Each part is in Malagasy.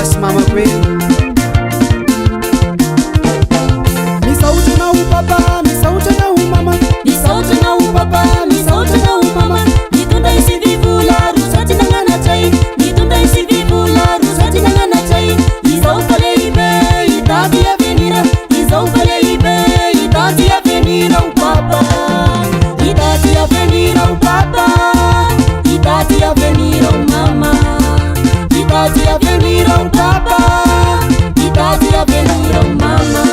papa sy mamako hoe misaotrana ho papa misaotrana ho mama misaotrana ho papa misaotrana ho mama mitondra isivivola rosaty nagnanatray mitondra isivivola rosaty nagnanatray izao fa lehibe hitady avenira izao fa lehibe hitady avenira ho papa hitady avenira ho papa hitady avenira ho mama hitady avenira ho papa hitady avenira ho mama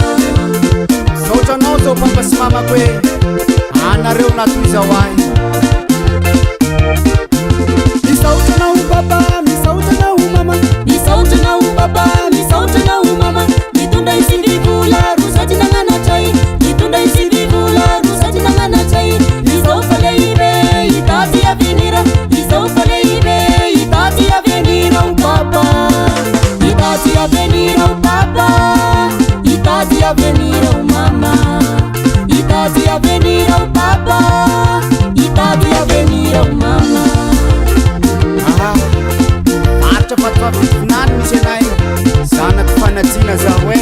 saotranao zao papa sy mamako hoe anareo natoy zao ahy misaotrana ho papa misaotrana ho mama misaotrana ho papa misaotrana ho mama mitondra isivivola rosaty nagnanatray mitondra isivivola rosaty nagnanatray izao fa lehibe hitady avenira izao fa lehibe hitady avenira ho papa hitady avenira ho papa hitady avenira ho mama hitady avenira ho papa hitady avenira ho mama aritra fatovavifinany misy anay zanako fanajina zao hoe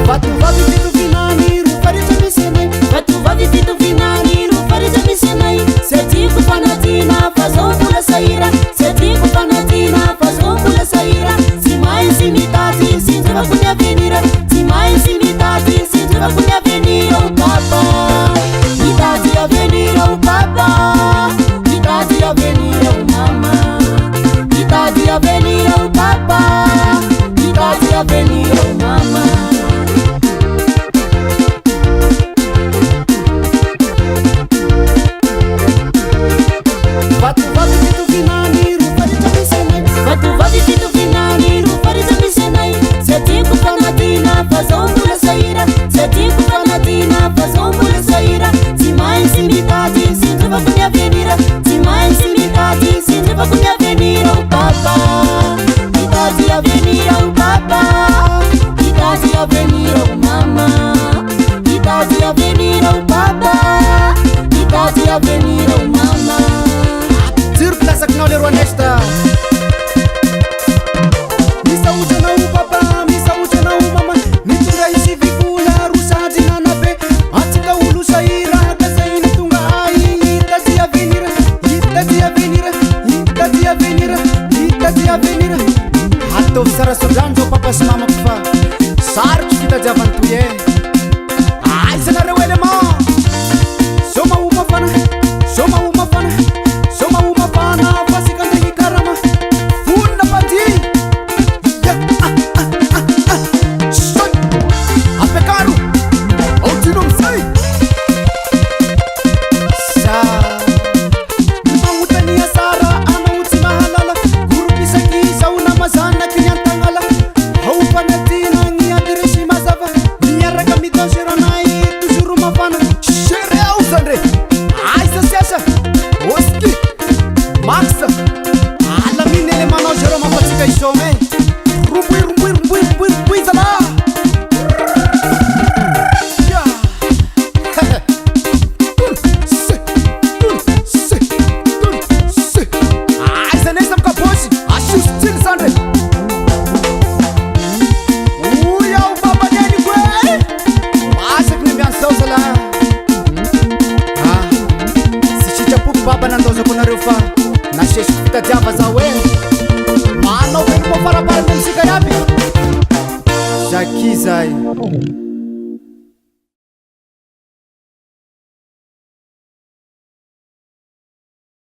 vatovavy fitovinany ro faritra misy anay vatovavy fitovinany ro faritra misy anay sy tiako fanadina fa zao mbola sahira sy tiako fanadina fa zao mbola sahira tsy maintsy mitady sindrivako ny avenira tsy maintsy mitady sindrivako ny avenira ho papa hitady avenira ho papa hitady avenira ho mama hitady avenira ho papa hitady avenira ho mama vatovavy fitovinany ro faritra misy anay vatovavy fitovinany ro faritra misy anay sy tiako fanadina fa zao mbola sahira sy tiako fanadina fa zao mbola sahira tsy maintsy mitady sindrivako ny avenira tsy maintsy mitady sindrivako ny avenira ho papa hitady avenira ho papa hitady avenira ho mama hitady avenira ho papa hitady avenira ho mama jiro pilasakinao leroa nesta misaotrana ho papa misaotrana ho mama mitondra isivivola rosaty nanabe atsika olo sahira ka zay nitonga ay hitady avenira hitady avenira hitady avenira hitady avenira ataovy sara sodrano zao papa sy mamako fa sarotry fitadiavany toy e aizanareo élément soma ho mafana soma ho mafana soma ho mafana fa sikandregny karama vonona pandi soy apekaro aotino amizay sa magnotania sara anao tsy mahalala goropisaky zao namazanaky ny antagnala ao fanadina gny adresy mazava miaraka midanseranay toujours mafana sereo zandre aiza siasa oski max alaminy élémentanao zero mampatsika isome rumboy rumboy rumboy rumboy rumboy zala aiza nesa mikaposy asiostily zandre oiao babaneny koe masaky ny miany zao zala sy sitrapoko baba nandozako anareo fa nasesiko fitadiava zao hoe manao velo mofarabara misika iaby zaki zay